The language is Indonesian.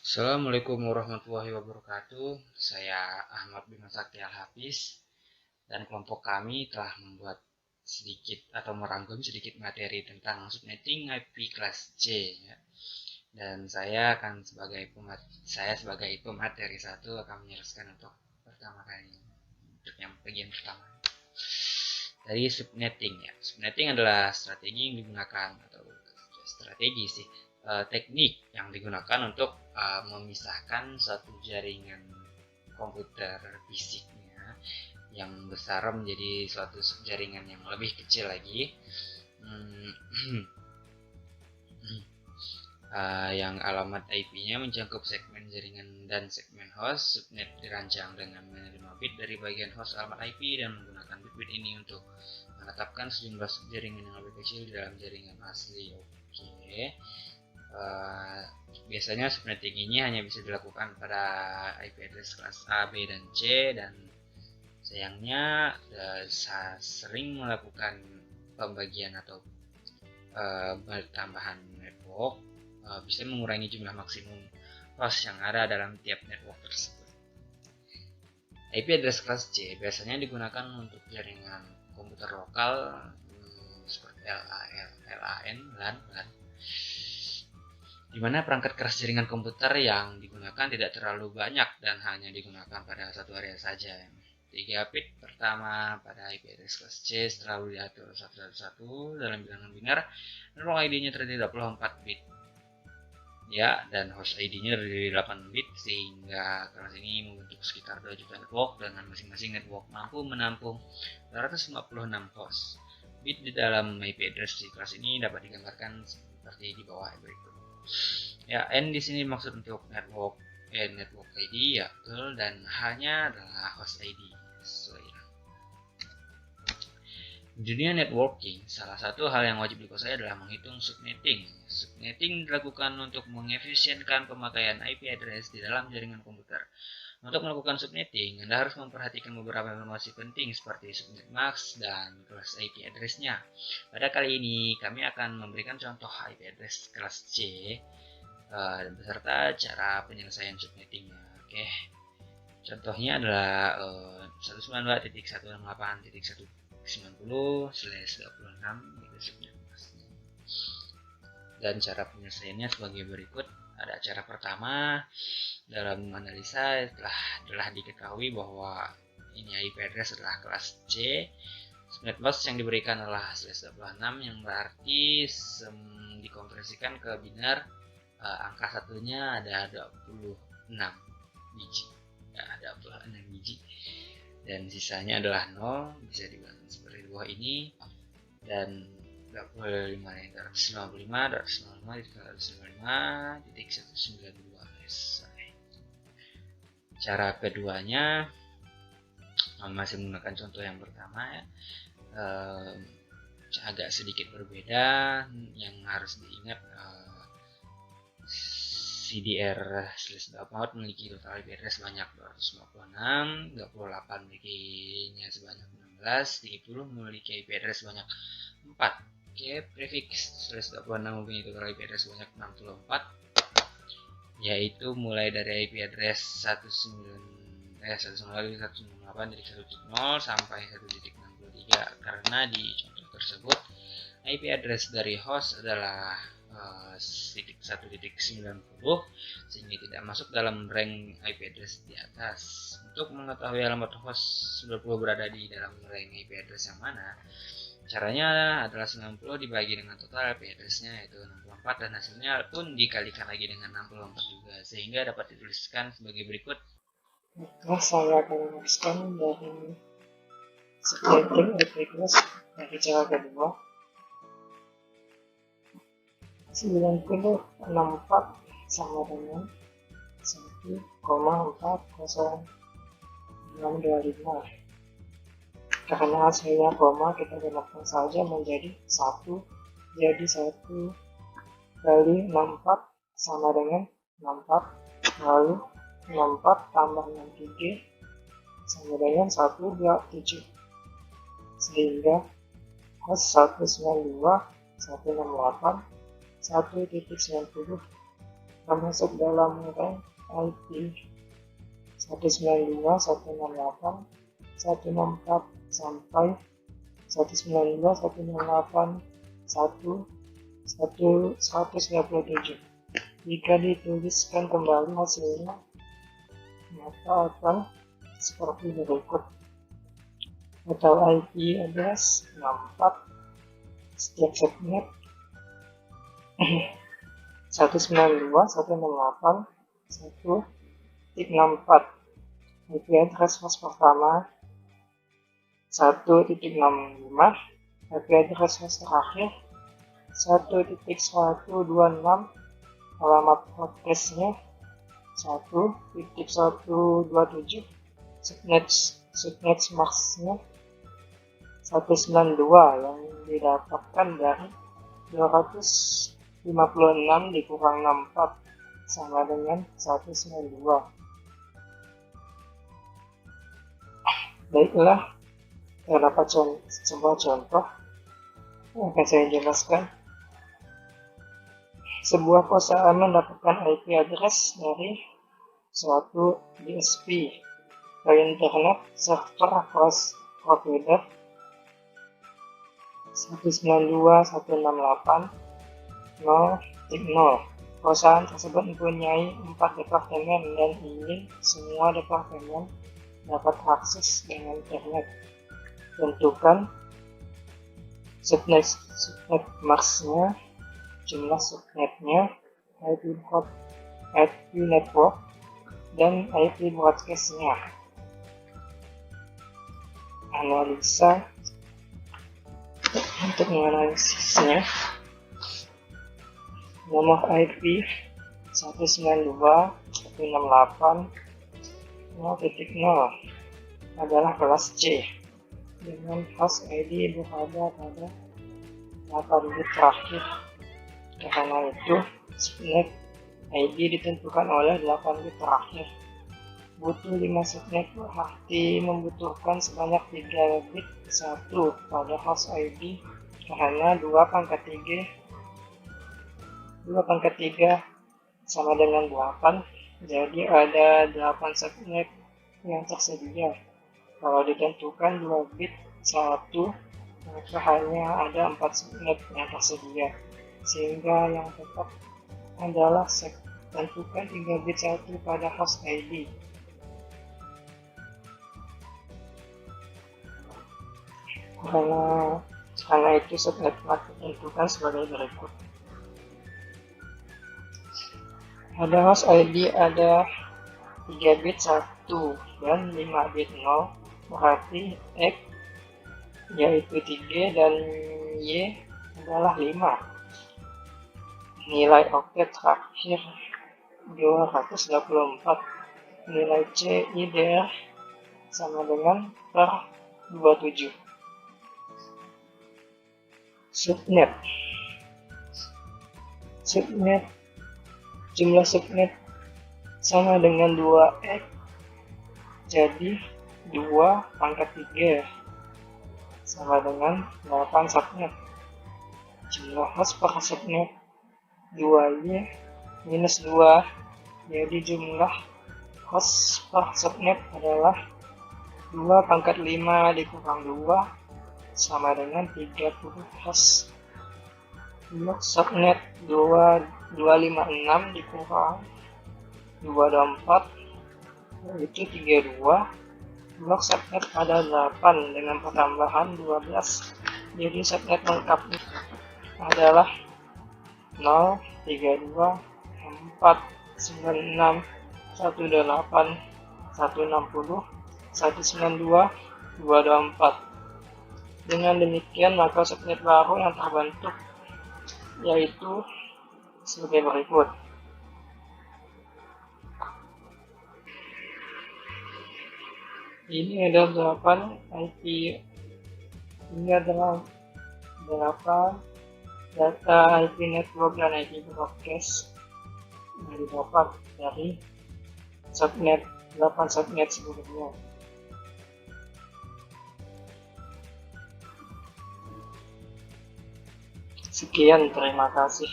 Assalamualaikum warahmatullahi wabarakatuh. Saya Ahmad Bima Sakti Al-Hafiz dan kelompok kami telah membuat sedikit atau merangkum sedikit materi tentang subnetting IP kelas C, ya. Dan saya sebagai pemateri satu akan menjelaskan untuk pertama kali untuk yang bagian pertama dari subnetting, ya. Subnetting adalah strategi yang digunakan atau strategi sih teknik yang digunakan untuk memisahkan satu jaringan komputer fisiknya yang besar menjadi suatu jaringan yang lebih kecil lagi. Yang alamat IP-nya mencakup segmen jaringan dan segmen host. Subnet dirancang dengan menerima bit dari bagian host alamat IP dan menggunakan bit-bit ini untuk menetapkan sejumlah jaringan yang lebih kecil di dalam jaringan asli. Oke. Biasanya subnetting ini hanya bisa dilakukan pada IP address kelas A, B, dan C, dan sayangnya sering melakukan pembagian atau tambahan network bisa mengurangi jumlah maksimum host yang ada dalam tiap network tersebut. IP address kelas C biasanya digunakan untuk jaringan komputer lokal seperti LAN, LAN, di mana perangkat keras jaringan komputer yang digunakan tidak terlalu banyak dan hanya digunakan pada satu area saja. 3 bit pertama pada IP address kelas C selalu diatur satu dalam bilangan biner. Network ID-nya terdiri 24 bit. Ya, dan host ID-nya terdiri 8 bit, sehingga kelas ini membentuk sekitar 2 juta network dengan masing-masing network mampu menampung 256 host. Bit di dalam IP address di kelas ini dapat digambarkan seperti di bawah berikut. Ya, N di sini maksud untuk network ID, ya betul, dan hanya adalah host ID. Di dunia networking, salah satu hal yang wajib dikuasai adalah menghitung subnetting. Subnetting dilakukan untuk mengefisienkan pemakaian IP address di dalam jaringan komputer. Untuk melakukan subnetting, Anda harus memperhatikan beberapa informasi penting seperti subnet max dan kelas IP address-nya. Pada kali ini, kami akan memberikan contoh IP address kelas C beserta cara penyelesaian subnettingnya. Oke, contohnya adalah 192.168.190/26 itu subnet max-nya. Dan cara penyelesaiannya sebagai berikut. Ada cara pertama, dalam analisa telah diketahui bahwa ini IP address adalah kelas C. Subnet max yang diberikan adalah /26 yang berarti dikonversikan ke biner. Angka satunya ada 26 biji. Ya, ada 26 biji. Dan sisanya adalah 0, bisa dibilang seperti di bawah ini. Dan 255.192 cara keduanya masih menggunakan contoh yang pertama, ya. Agak sedikit berbeda. Yang harus diingat, CDR/Dapmount memiliki total IP address sebanyak 256, 28 memilikinya sebanyak 16, 30 memiliki IP address sebanyak 4. Oke, prefix/26 mempunyai total IP address sebanyak 64, yaitu mulai dari IP address 192.168.1.0 sampai 1.63, karena di contoh tersebut IP address dari host adalah 1.90, sehingga tidak masuk dalam rank IP address di atas. Untuk mengetahui alamat host 90 berada di dalam rank IP address yang mana, caranya adalah 90 dibagi dengan total IP address-nya, yaitu 64, dan hasilnya pun dikalikan lagi dengan 64 juga, sehingga dapat dituliskan sebagai berikut. Maka saya akan menuliskan dari subnetting IP address dari cara kedua. 9064 sama dengan 1,40625. Karena hasilnya koma, kita gunakan saja menjadi 1. Jadi 1 kali 64 sama dengan 64, lalu 64 tambah 63 sama dengan 127, sehingga host 192.168.1.90 termasuk dalam rank IP 192.168.164 sampai 192.168.197. Jika dituliskan kembali hasilnya, maka akan seperti berikut. Total IP address 64, setiap subnet 192.168.1.64. IP address host pertama 1.65, IP address host terakhir 1.126, alamat hostnya 1.127, subnet masknya 192 yang didapatkan dari 256 dikurang 64 sama dengan 192. Baiklah, terdapat sebuah contoh yang akan saya jelaskan. Sebuah perusahaan mendapatkan IP address dari suatu DSP atau Internet Server Provider 192.168.0.0. Perusahaan tersebut mempunyai 4 departemen dan ingin semua departemen dapat akses dengan internet. Tentukan subnet masknya, jumlah subnetnya, IP network, dan IP broadcastnya. Analisa. Untuk menganalisisnya, nomor IP 192.168.0.0 adalah kelas C dengan host ID berada pada 8 bit terakhir. Karena itu, subnet ID ditentukan oleh 8 bit terakhir. Butuh 5 subnet berarti membutuhkan sebanyak 3 bit 1 pada host ID karena 2 pangkat 3 sama dengan 8, jadi ada 8 subnet yang tersedia. Kalau ditentukan 2 bit 1, maka hanya ada 4 subnet yang tersedia, sehingga yang tetap adalah tentukan 3 bit 1 pada host ID. Karena itu subnet telah ditentukan sebagai berikut. Pada host ID ada 3 bit 1 dan 5 bit 0, berarti X yaitu 3 dan Y adalah 5. Nilai oktet terakhir 224. Nilai CIDR sama dengan per 27. Subnet. Jumlah subnet sama dengan 2x, jadi 2 pangkat 3 sama dengan 8 subnet. Jumlah host per subnet 2y minus 2, jadi jumlah host per subnet adalah 2 pangkat 5 dikurang 2 sama dengan 30 host. Blok subnet 256 dikurang 224 yaitu 32. Blok subnet ada 8 dengan pertambahan 12, jadi subnet lengkapnya adalah 0, 32, 4, 96, 18, 160, 192, 224. Dengan demikian, maka subnet baru yang terbentuk yaitu sebagai berikut. Ini ada 8 IP. Ini adalah 8 data IP network dan IP broadcast yang didapat dari subnet 8 subnet sebelumnya. Sekian, terima kasih.